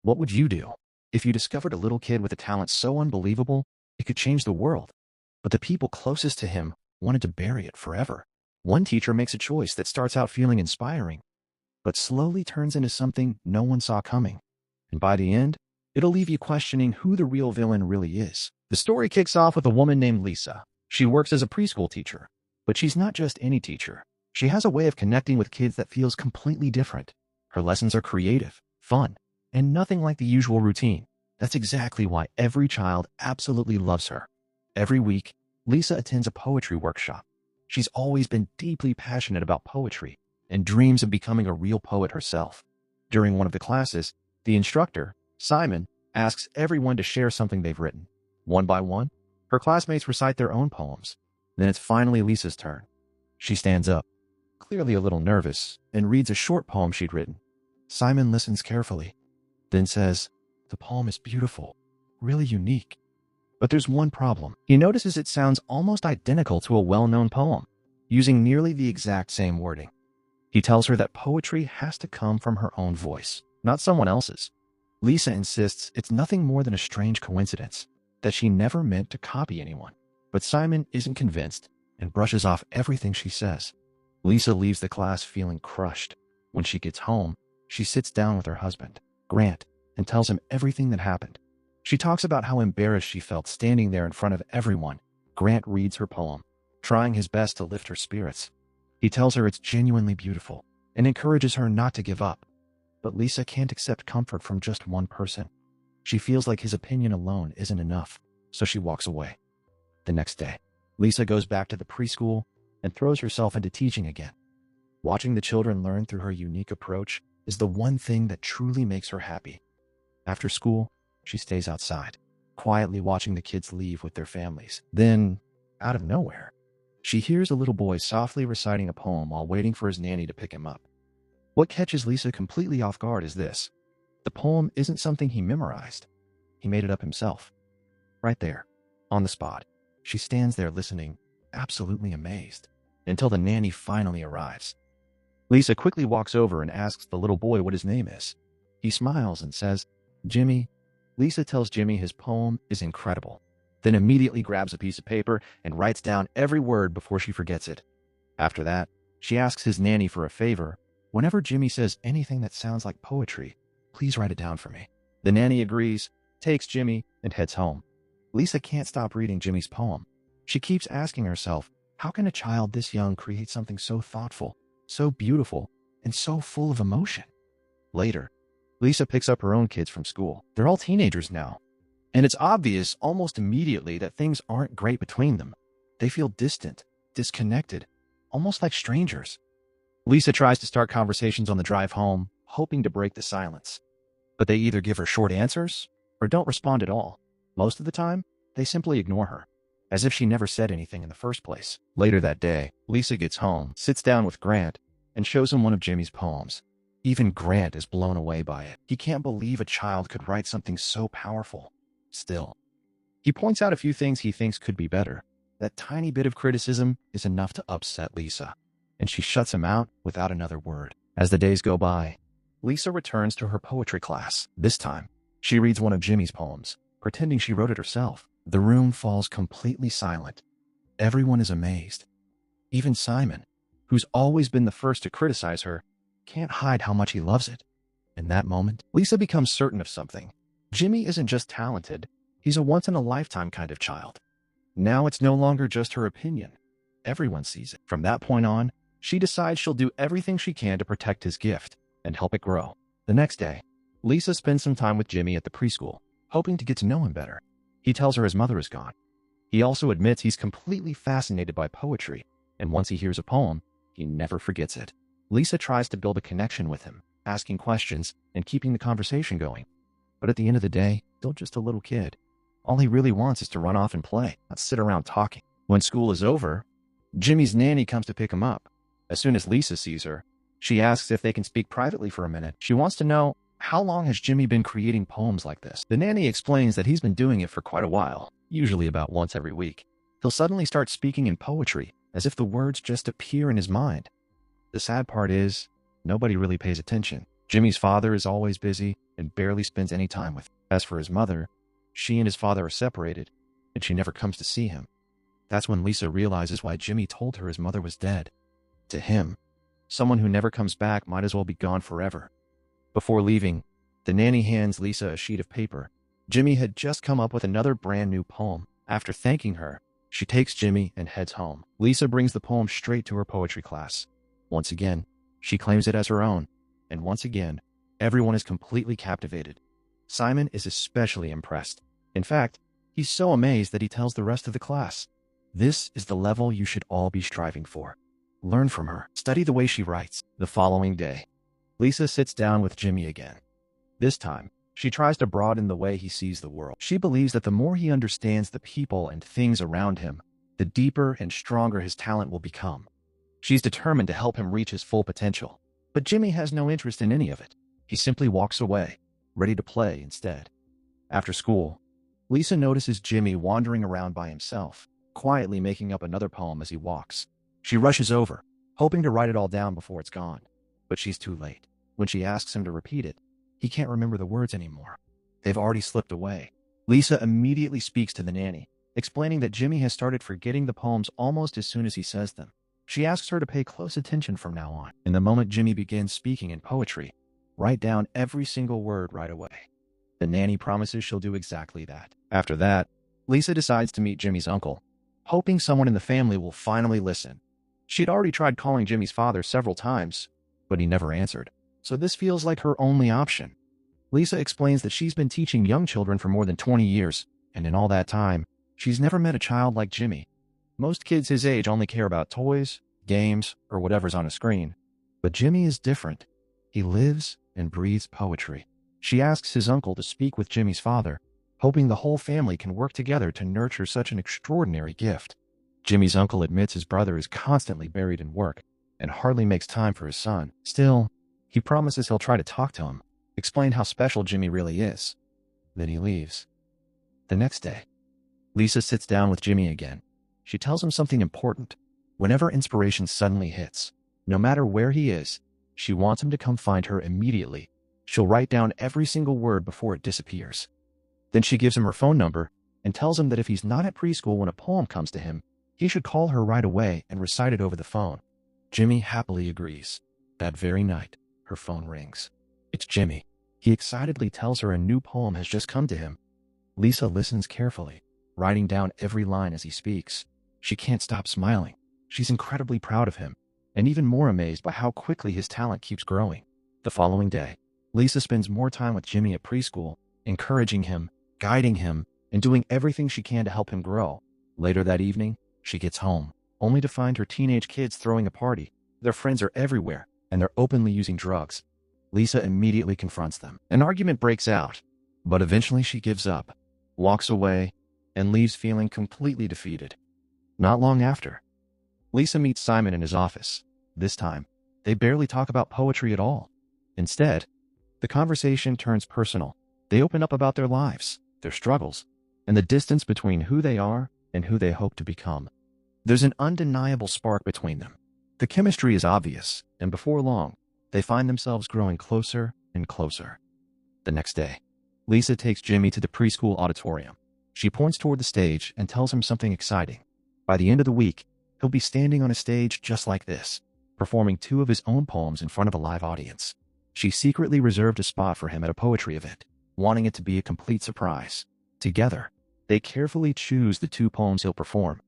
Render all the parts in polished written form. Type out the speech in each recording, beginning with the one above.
What would you do if you discovered a little kid with a talent so unbelievable it could change the world, but the people closest to him wanted to bury it forever? One teacher makes a choice that starts out feeling inspiring, but slowly turns into something no one saw coming. And by the end, it'll leave you questioning who the real villain really is. The story kicks off with a woman named Lisa. She works as a preschool teacher, but she's not just any teacher. She has a way of connecting with kids that feels completely different. Her lessons are creative, fun, and nothing like the usual routine. That's exactly why every child absolutely loves her. Every week, Lisa attends a poetry workshop. She's always been deeply passionate about poetry and dreams of becoming a real poet herself. During one of the classes, the instructor, Simon, asks everyone to share something they've written. One by one, her classmates recite their own poems. Then it's finally Lisa's turn. She stands up, clearly a little nervous, and reads a short poem she'd written. Simon listens carefully, then says, "The poem is beautiful, really unique. But there's one problem." He notices it sounds almost identical to a well-known poem, using nearly the exact same wording. He tells her that poetry has to come from her own voice, not someone else's. Lisa insists it's nothing more than a strange coincidence, that she never meant to copy anyone. But Simon isn't convinced and brushes off everything she says. Lisa leaves the class feeling crushed. When she gets home, she sits down with her husband, Grant, and tells him everything that happened. She talks about how embarrassed she felt standing there in front of everyone. Grant reads her poem, trying his best to lift her spirits. He tells her it's genuinely beautiful and encourages her not to give up. But Lisa can't accept comfort from just one person. She feels like his opinion alone isn't enough, so she walks away. The next day, Lisa goes back to the preschool and throws herself into teaching again. Watching the children learn through her unique approach is the one thing that truly makes her happy. After school, she stays outside, quietly watching the kids leave with their families. Then, out of nowhere, she hears a little boy softly reciting a poem while waiting for his nanny to pick him up. What catches Lisa completely off guard is this. The poem isn't something he memorized. He made it up himself. Right there, on the spot, she stands there listening, absolutely amazed, until the nanny finally arrives. Lisa quickly walks over and asks the little boy what his name is. He smiles and says, "Jimmy." Lisa tells Jimmy his poem is incredible, then immediately grabs a piece of paper and writes down every word before she forgets it. After that, she asks his nanny for a favor. Whenever Jimmy says anything that sounds like poetry, please write it down for me. The nanny agrees, takes Jimmy, and heads home. Lisa can't stop reading Jimmy's poem. She keeps asking herself, how can a child this young create something so thoughtful, so beautiful, and so full of emotion? Later, Lisa picks up her own kids from school. They're all teenagers now, and it's obvious almost immediately that things aren't great between them. They feel distant, disconnected, almost like strangers. Lisa tries to start conversations on the drive home, hoping to break the silence. But they either give her short answers or don't respond at all. Most of the time, they simply ignore her, as if she never said anything in the first place. Later that day, Lisa gets home, sits down with Grant, and shows him one of Jimmy's poems. Even Grant is blown away by it. He can't believe a child could write something so powerful. Still, he points out a few things he thinks could be better. That tiny bit of criticism is enough to upset Lisa, and she shuts him out without another word. As the days go by, Lisa returns to her poetry class. This time, she reads one of Jimmy's poems, pretending she wrote it herself. The room falls completely silent. Everyone is amazed. Even Simon, who's always been the first to criticize her, can't hide how much he loves it. In that moment, Lisa becomes certain of something. Jimmy isn't just talented, he's a once-in-a-lifetime kind of child. Now it's no longer just her opinion. Everyone sees it. From that point on, she decides she'll do everything she can to protect his gift and help it grow. The next day, Lisa spends some time with Jimmy at the preschool, hoping to get to know him better. He tells her his mother is gone. He also admits he's completely fascinated by poetry, and once he hears a poem, he never forgets it. Lisa tries to build a connection with him, asking questions and keeping the conversation going. But at the end of the day, still just a little kid. All he really wants is to run off and play, not sit around talking. When school is over, Jimmy's nanny comes to pick him up. As soon as Lisa sees her, she asks if they can speak privately for a minute. She wants to know, how long has Jimmy been creating poems like this? The nanny explains that he's been doing it for quite a while, usually about once every week. He'll suddenly start speaking in poetry, as if the words just appear in his mind. The sad part is, nobody really pays attention. Jimmy's father is always busy and barely spends any time with him. As for his mother, she and his father are separated, and she never comes to see him. That's when Lisa realizes why Jimmy told her his mother was dead. To him, someone who never comes back might as well be gone forever. Before leaving, the nanny hands Lisa a sheet of paper. Jimmy had just come up with another brand new poem. After thanking her, she takes Jimmy and heads home. Lisa brings the poem straight to her poetry class. Once again, she claims it as her own, and once again, everyone is completely captivated. Simon is especially impressed. In fact, he's so amazed that he tells the rest of the class, "This is the level you should all be striving for. Learn from her. Study the way she writes." The following day, Lisa sits down with Jimmy again. This time, she tries to broaden the way he sees the world. She believes that the more he understands the people and things around him, the deeper and stronger his talent will become. She's determined to help him reach his full potential. But Jimmy has no interest in any of it. He simply walks away, ready to play instead. After school, Lisa notices Jimmy wandering around by himself, quietly making up another poem as he walks. She rushes over, hoping to write it all down before it's gone. But she's too late. When she asks him to repeat it, he can't remember the words anymore. They've already slipped away. Lisa immediately speaks to the nanny, explaining that Jimmy has started forgetting the poems almost as soon as he says them. She asks her to pay close attention from now on. And the moment Jimmy begins speaking in poetry, write down every single word right away. The nanny promises she'll do exactly that. After that, Lisa decides to meet Jimmy's uncle, hoping someone in the family will finally listen. She'd already tried calling Jimmy's father several times, but he never answered. So this feels like her only option. Lisa explains that she's been teaching young children for more than 20 years, and in all that time, she's never met a child like Jimmy. Most kids his age only care about toys, games, or whatever's on a screen. But Jimmy is different. He lives and breathes poetry. She asks his uncle to speak with Jimmy's father, hoping the whole family can work together to nurture such an extraordinary gift. Jimmy's uncle admits his brother is constantly buried in work and hardly makes time for his son. Still, he promises he'll try to talk to him, explain how special Jimmy really is. Then he leaves. The next day, Lisa sits down with Jimmy again. She tells him something important. Whenever inspiration suddenly hits, no matter where he is, she wants him to come find her immediately. She'll write down every single word before it disappears. Then she gives him her phone number and tells him that if he's not at preschool when a poem comes to him, he should call her right away and recite it over the phone. Jimmy happily agrees. That very night, her phone rings. It's Jimmy. He excitedly tells her a new poem has just come to him. Lisa listens carefully, writing down every line as he speaks. She can't stop smiling. She's incredibly proud of him, and even more amazed by how quickly his talent keeps growing. The following day, Lisa spends more time with Jimmy at preschool, encouraging him, guiding him, and doing everything she can to help him grow. Later that evening, she gets home, only to find her teenage kids throwing a party. Their friends are everywhere, and they're openly using drugs. Lisa immediately confronts them. An argument breaks out, but eventually she gives up, walks away, and leaves feeling completely defeated. Not long after, Lisa meets Simon in his office. This time, they barely talk about poetry at all. Instead, the conversation turns personal. They open up about their lives, their struggles, and the distance between who they are and who they hope to become. There's an undeniable spark between them. The chemistry is obvious, and before long, they find themselves growing closer and closer. The next day, Lisa takes Jimmy to the preschool auditorium. She points toward the stage and tells him something exciting. By the end of the week, he'll be standing on a stage just like this, performing 2 of his own poems in front of a live audience. She secretly reserved a spot for him at a poetry event, wanting it to be a complete surprise. Together, they carefully choose the 2 poems he'll perform.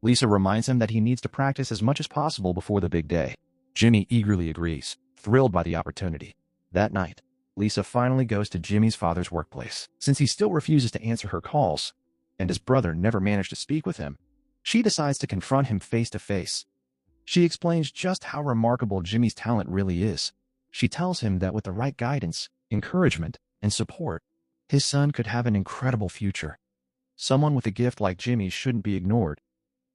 Lisa reminds him that he needs to practice as much as possible before the big day. Jimmy eagerly agrees, thrilled by the opportunity. That night, Lisa finally goes to Jimmy's father's workplace. Since he still refuses to answer her calls, and his brother never managed to speak with him, she decides to confront him face to face. She explains just how remarkable Jimmy's talent really is. She tells him that with the right guidance, encouragement, and support, his son could have an incredible future. Someone with a gift like Jimmy's shouldn't be ignored.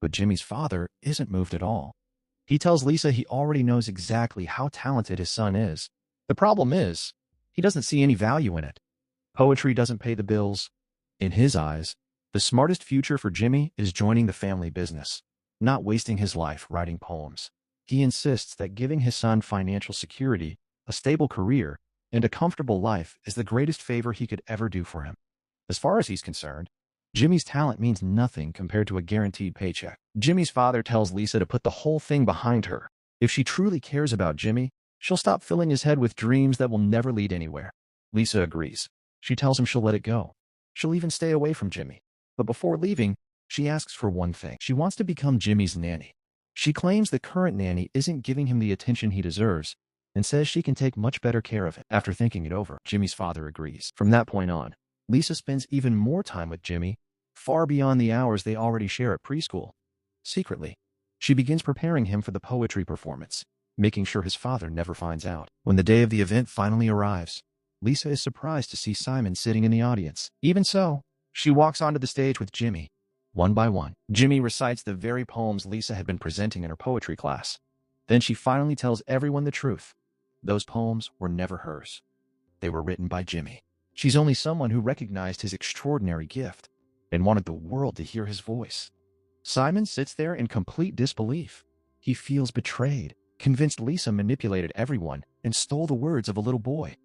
But Jimmy's father isn't moved at all. He tells Lisa he already knows exactly how talented his son is. The problem is, he doesn't see any value in it. Poetry doesn't pay the bills. In his eyes, the smartest future for Jimmy is joining the family business, not wasting his life writing poems. He insists that giving his son financial security, a stable career, and a comfortable life is the greatest favor he could ever do for him. As far as he's concerned, Jimmy's talent means nothing compared to a guaranteed paycheck. Jimmy's father tells Lisa to put the whole thing behind her. If she truly cares about Jimmy, she'll stop filling his head with dreams that will never lead anywhere. Lisa agrees. She tells him she'll let it go. She'll even stay away from Jimmy. But before leaving, she asks for one thing. She wants to become Jimmy's nanny. She claims the current nanny isn't giving him the attention he deserves and says she can take much better care of him. After thinking it over, Jimmy's father agrees. From that point on, Lisa spends even more time with Jimmy, far beyond the hours they already share at preschool. Secretly, she begins preparing him for the poetry performance, making sure his father never finds out. When the day of the event finally arrives, Lisa is surprised to see Simon sitting in the audience. Even so, she walks onto the stage with Jimmy. One by one, Jimmy recites the very poems Lisa had been presenting in her poetry class. Then she finally tells everyone the truth. Those poems were never hers. They were written by Jimmy. She's only someone who recognized his extraordinary gift and wanted the world to hear his voice. Simon sits there in complete disbelief. He feels betrayed, convinced Lisa manipulated everyone and stole the words of a little boy.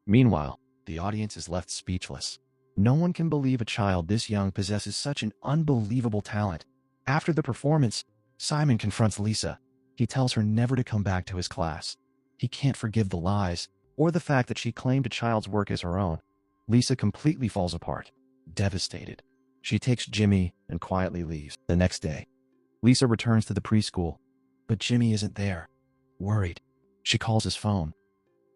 Meanwhile, the audience is left speechless. No one can believe a child this young possesses such an unbelievable talent. After the performance, Simon confronts Lisa. He tells her never to come back to his class. He can't forgive the lies or the fact that she claimed a child's work as her own. Lisa completely falls apart, devastated. She takes Jimmy and quietly leaves. The next day, Lisa returns to the preschool, but Jimmy isn't there. Worried, she calls his phone,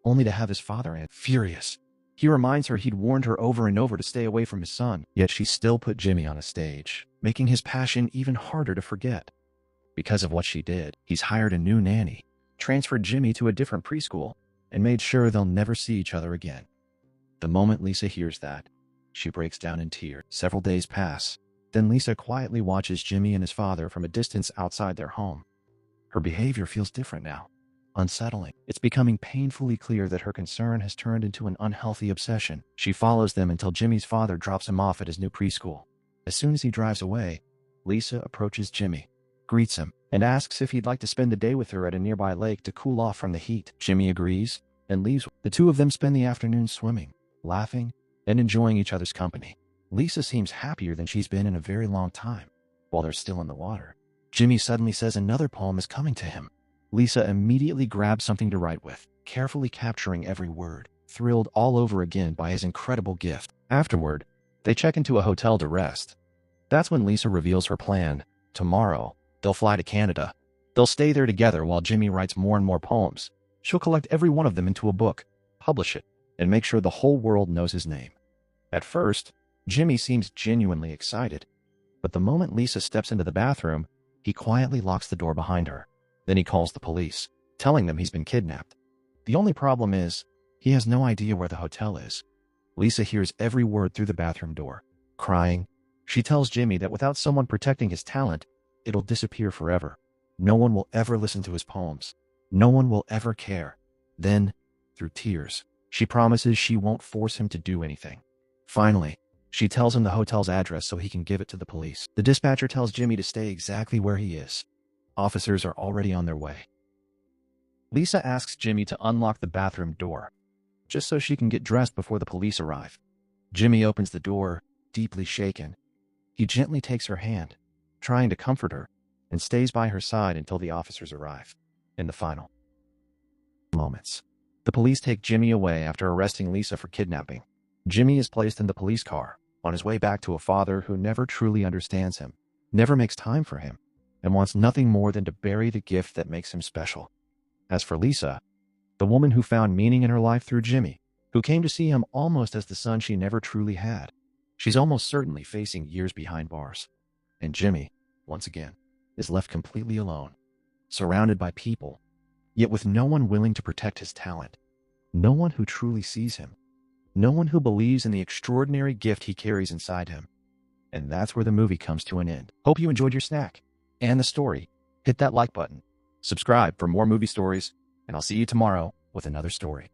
only to have his father answer. Furious, he reminds her he'd warned her over and over to stay away from his son, yet she still put Jimmy on a stage, making his passion even harder to forget. Because of what she did, he's hired a new nanny, transferred Jimmy to a different preschool, and made sure they'll never see each other again. The moment Lisa hears that, she breaks down in tears. Several days pass. Then Lisa quietly watches Jimmy and his father from a distance outside their home. Her behavior feels different now, unsettling. It's becoming painfully clear that her concern has turned into an unhealthy obsession. She follows them until Jimmy's father drops him off at his new preschool. As soon as he drives away, Lisa approaches Jimmy, greets him, and asks if he'd like to spend the day with her at a nearby lake to cool off from the heat. Jimmy agrees and leaves. The two of them spend the afternoon swimming, laughing, and enjoying each other's company. Lisa seems happier than she's been in a very long time. While they're still in the water, Jimmy suddenly says another poem is coming to him. Lisa immediately grabs something to write with, carefully capturing every word, thrilled all over again by his incredible gift. Afterward, they check into a hotel to rest. That's when Lisa reveals her plan. Tomorrow, they'll fly to Canada. They'll stay there together while Jimmy writes more and more poems. She'll collect every one of them into a book, publish it, and make sure the whole world knows his name. At first, Jimmy seems genuinely excited, but the moment Lisa steps into the bathroom, he quietly locks the door behind her. Then he calls the police, telling them he's been kidnapped. The only problem is, he has no idea where the hotel is. Lisa hears every word through the bathroom door. Crying, she tells Jimmy that without someone protecting his talent, it'll disappear forever. No one will ever listen to his poems. No one will ever care. Then, through tears, she promises she won't force him to do anything. Finally, she tells him the hotel's address so he can give it to the police. The dispatcher tells Jimmy to stay exactly where he is. Officers are already on their way. Lisa asks Jimmy to unlock the bathroom door, just so she can get dressed before the police arrive. Jimmy opens the door, deeply shaken. He gently takes her hand, trying to comfort her, and stays by her side until the officers arrive. In the final moments, the police take Jimmy away after arresting Lisa for kidnapping. Jimmy is placed in the police car, on his way back to a father who never truly understands him, never makes time for him, and wants nothing more than to bury the gift that makes him special. As for Lisa, the woman who found meaning in her life through Jimmy, who came to see him almost as the son she never truly had, she's almost certainly facing years behind bars. And Jimmy, once again, is left completely alone, surrounded by people, yet with no one willing to protect his talent, no one who truly sees him, no one who believes in the extraordinary gift he carries inside him. And that's where the movie comes to an end. Hope you enjoyed your snack and the story. Hit that like button, subscribe for more movie stories, and I'll see you tomorrow with another story.